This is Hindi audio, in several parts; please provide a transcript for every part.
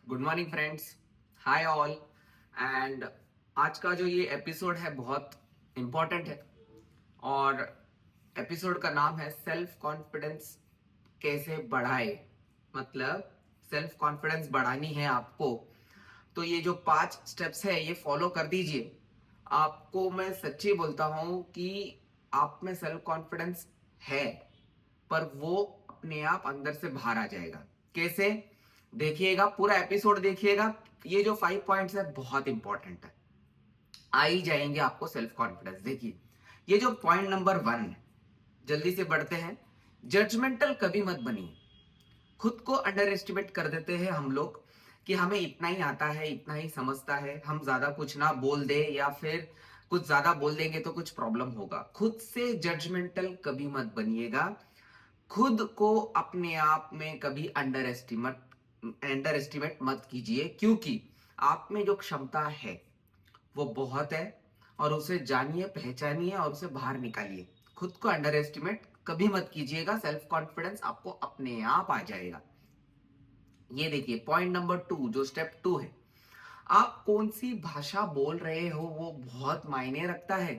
Good morning friends. Hi all. And आज का जो ये एपिसोड है बहुत इम्पोर्टेंट है। और एपिसोड का नाम है सेल्फ कॉन्फिडेंस कैसे बढ़ाए। मतलब सेल्फ कॉन्फिडेंस बढ़ानी है आपको, तो ये जो 5 स्टेप्स है ये फॉलो कर दीजिए। आपको मैं सच्ची बोलता हूं कि आप में सेल्फ कॉन्फिडेंस है, पर वो अपने आप अंदर से बाहर आ जाएगा। कैसे? देखिएगा, पूरा एपिसोड देखिएगा। ये जो 5 पॉइंट्स है बहुत इंपॉर्टेंट है, आ ही जाएंगे आपको सेल्फ कॉन्फिडेंस। देखिए, ये जो पॉइंट नंबर 1 है, जल्दी से बढ़ते हैं। जजमेंटल कभी मत बनिए। खुद को अंडर एस्टिमेट कर देते हैं हम लोग कि हमें इतना ही आता है, इतना ही समझता है, हम ज्यादा कुछ ना बोल दे या फिर कुछ ज्यादा बोल देंगे तो कुछ प्रॉब्लम होगा। खुद से जजमेंटल कभी मत बनिएगा। खुद को अपने आप में कभी अंडर एस्टिमेट मत कीजिए, क्योंकि आप में जो क्षमता है वो बहुत है। और उसे जानिए, पहचानिए और उसे बाहर निकालिए। खुद को अंडर एस्टिमेट कभी मत कीजिएगा। सेल्फ कॉन्फिडेंस आपको अपने आप आ जाएगा। ये देखिए, पॉइंट नंबर 2 जो स्टेप 2 है, आप कौन सी भाषा बोल रहे हो वो बहुत मायने रखता है।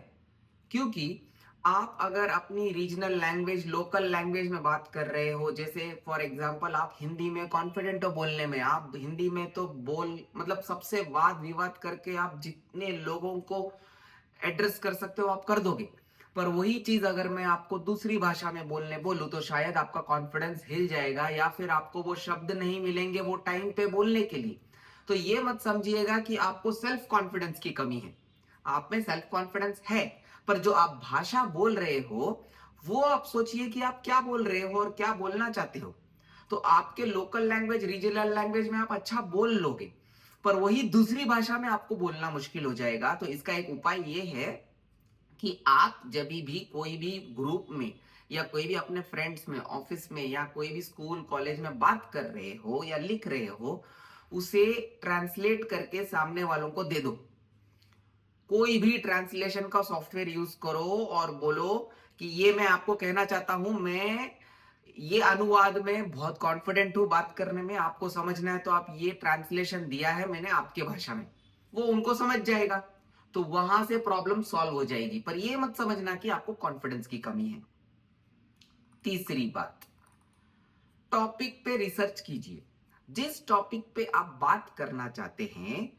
क्योंकि आप अगर अपनी रीजनल लैंग्वेज, लोकल लैंग्वेज में बात कर रहे हो, जैसे फॉर एग्जांपल आप हिंदी में कॉन्फिडेंट हो बोलने में, आप हिंदी में तो बोल मतलब सबसे वाद विवाद करके आप जितने लोगों को एड्रेस कर सकते हो आप कर दोगे। पर वही चीज अगर मैं आपको दूसरी भाषा में बोलने बोलूं तो शायद आपका कॉन्फिडेंस हिल जाएगा, या फिर आपको वो शब्द नहीं मिलेंगे वो टाइम पे बोलने के लिए। तो ये मत समझिएगा कि आपको सेल्फ कॉन्फिडेंस की कमी है। आप में सेल्फ कॉन्फिडेंस है, पर जो आप भाषा बोल रहे हो वो आप सोचिए कि आप क्या बोल रहे हो और क्या बोलना चाहते हो। तो आपके लोकल लैंग्वेज, रीजनल लैंग्वेज में आप अच्छा बोल लोगे, पर वही दूसरी भाषा में आपको बोलना मुश्किल हो जाएगा। तो इसका एक उपाय ये है कि आप जब भी कोई भी ग्रुप में या कोई भी अपने फ्रेंड्स में, ऑफिस में या कोई भी स्कूल कॉलेज में बात कर रहे हो या लिख रहे हो, उसे ट्रांसलेट करके सामने वालों को दे दो। कोई भी ट्रांसलेशन का सॉफ्टवेयर यूज करो और बोलो कि ये मैं आपको कहना चाहता हूं, मैं ये अनुवाद में बहुत कॉन्फिडेंट हूं बात करने में, आपको समझना है तो आप ये ट्रांसलेशन दिया है मैंने आपके भाषा में। वो उनको समझ जाएगा, तो वहां से प्रॉब्लम सॉल्व हो जाएगी। पर ये मत समझना कि आपको कॉन्फिडेंस की कमी है। तीसरी बात, टॉपिक पे रिसर्च कीजिए। जिस टॉपिक पे आप बात करना चाहते हैं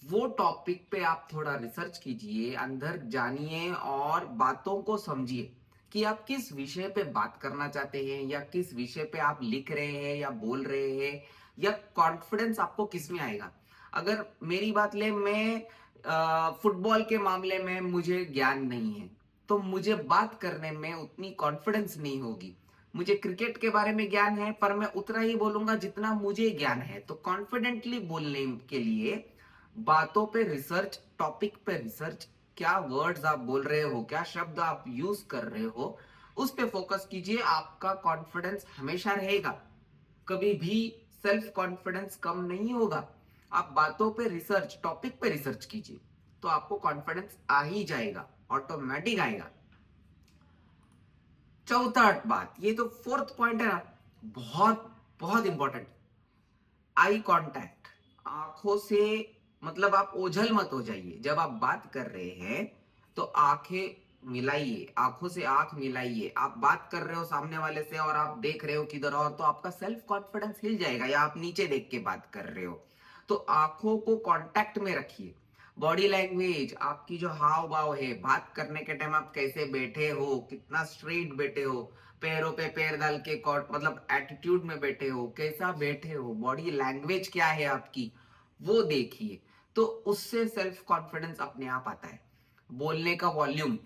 वो टॉपिक पे आप थोड़ा रिसर्च कीजिए, अंदर जानिए और बातों को समझिए कि आप किस विषय पे बात करना चाहते हैं, या किस विषय पे आप लिख रहे हैं या बोल रहे हैं, या कॉन्फिडेंस आपको किस में आएगा। अगर मेरी बात ले, मैं फुटबॉल के मामले में मुझे ज्ञान नहीं है, तो मुझे बात करने में उतनी कॉन्फिडेंस नहीं होगी। मुझे क्रिकेट के बारे में ज्ञान है, पर मैं उतना ही बोलूंगा जितना मुझे ज्ञान है। तो कॉन्फिडेंटली बोलने के लिए बातों पे रिसर्च, टॉपिक पे रिसर्च, क्या वर्ड्स आप बोल रहे हो, क्या शब्द आप यूज कर रहे हो, उस पे फोकस कीजिए। आपका कॉन्फिडेंस हमेशा रहेगा, कभी भी सेल्फ कॉन्फिडेंस कम नहीं होगा। आप बातों पे रिसर्च, टॉपिक पे रिसर्च कीजिए, तो आपको कॉन्फिडेंस आ ही जाएगा, ऑटोमेटिक आएगा। चौथा बात, ये तो फोर्थ पॉइंट है ना, बहुत बहुत इंपॉर्टेंट, आई कांटेक्ट। आंखों से मतलब आप ओझल मत हो जाइए। जब आप बात कर रहे हैं तो आंखें मिलाइए, आंखों से आंख मिलाइए। आप बात कर रहे हो सामने वाले से और आप देख रहे हो किधर और, तो आपका सेल्फ कॉन्फिडेंस हिल जाएगा। या आप नीचे देख के बात कर रहे हो तो आंखों को कांटेक्ट में रखिए। बॉडी लैंग्वेज, आपकी जो हाव भाव है, बात करने के टाइम आप कैसे बैठे हो, कितना स्ट्रेट बैठे हो, पैरों पे पैर डाल के कॉट मतलब एटीट्यूड में बैठे हो, कैसा बैठे हो, बॉडी लैंग्वेज क्या है आपकी, वो देखिए। तो उससे सेल्फ कॉन्फिडेंस अपने आप आता है। बोलने का वॉल्यूम,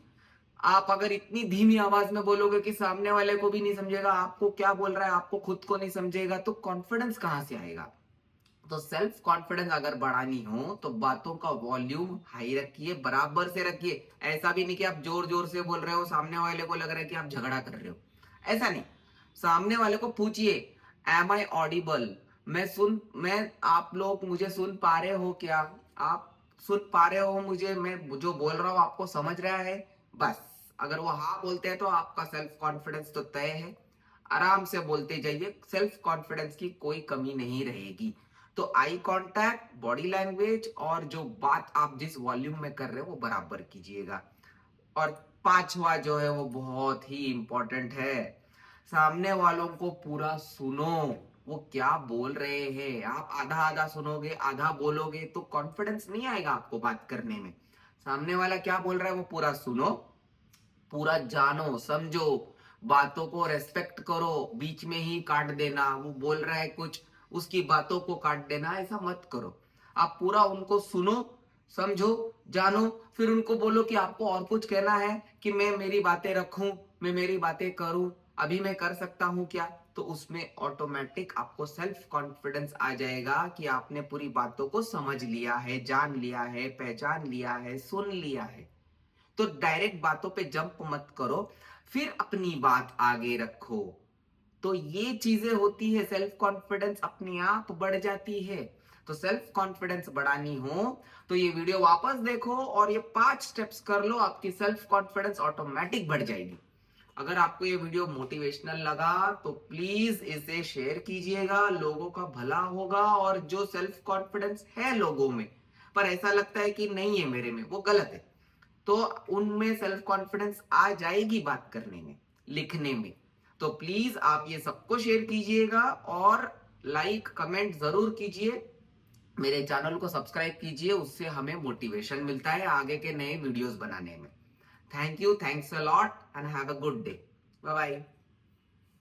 आप अगर इतनी धीमी आवाज में बोलोगे कि सामने वाले को भी नहीं समझेगा आपको क्या बोल रहा है, आपको खुद को नहीं समझेगा, तो कॉन्फिडेंस कहां से आएगा। तो सेल्फ कॉन्फिडेंस अगर बढ़ानी हो तो बातों का वॉल्यूम हाई रखिए, बराबर से रखिए। ऐसा भी नहीं कि आप जोर जोर से बोल रहे हो, सामने वाले को लग रहा है कि आप झगड़ा कर रहे हो, ऐसा नहीं। सामने वाले को पूछिए, एम आई ऑडिबल, मैं आप लोग मुझे सुन पा रहे हो क्या, आप सुन पा रहे हो मुझे, मैं जो बोल रहा हूं आपको समझ रहा है। बस अगर वो हाँ बोलते हैं तो आपका सेल्फ कॉन्फिडेंस तो तय है। आराम से बोलते जाइए, सेल्फ कॉन्फिडेंस की कोई कमी नहीं रहेगी। तो आई कांटेक्ट, बॉडी लैंग्वेज और जो बात आप जिस वॉल्यूम में कर रहे हो वो बराबर कीजिएगा। और पांचवा जो है वो बहुत ही इंपॉर्टेंट है, सामने वालों को पूरा सुनो। वो क्या बोल रहे हैं, आप आधा आधा सुनोगे, आधा बोलोगे तो कॉन्फिडेंस नहीं आएगा आपको बात करने में। सामने वाला क्या बोल रहा है वो पूरा सुनो, पूरा जानो, समझो, बातों को रेस्पेक्ट करो। बीच में ही काट देना, वो बोल रहा है कुछ, उसकी बातों को काट देना, ऐसा मत करो। आप पूरा उनको सुनो, समझो, जानो, फिर उनको बोलो कि आपको और कुछ कहना है कि मैं मेरी बातें रखूं, मैं मेरी बातें करूं, अभी मैं कर सकता हूं क्या। तो उसमें ऑटोमेटिक आपको सेल्फ कॉन्फिडेंस आ जाएगा कि आपने पूरी बातों को समझ लिया है, जान लिया है, पहचान लिया है, सुन लिया है। तो डायरेक्ट बातों पे जंप मत करो, फिर अपनी बात आगे रखो। तो ये चीजें होती है, सेल्फ कॉन्फिडेंस अपने आप बढ़ जाती है। तो सेल्फ कॉन्फिडेंस बढ़ानी हो तो ये वीडियो वापस देखो और ये 5 स्टेप्स कर लो, आपकी सेल्फ कॉन्फिडेंस ऑटोमेटिक बढ़ जाएगी। अगर आपको ये वीडियो मोटिवेशनल लगा तो प्लीज इसे शेयर कीजिएगा, लोगों का भला होगा। और जो सेल्फ कॉन्फिडेंस है लोगों में पर ऐसा लगता है कि नहीं है मेरे में, वो गलत है। तो उनमें सेल्फ कॉन्फिडेंस आ जाएगी बात करने में, लिखने में। तो प्लीज आप ये सबको शेयर कीजिएगा और लाइक कमेंट जरूर कीजिए। मेरे चैनल को सब्सक्राइब कीजिए, उससे हमें मोटिवेशन मिलता है आगे के नए वीडियोस बनाने में। Thank you, thanks a lot and have a good day. Bye bye.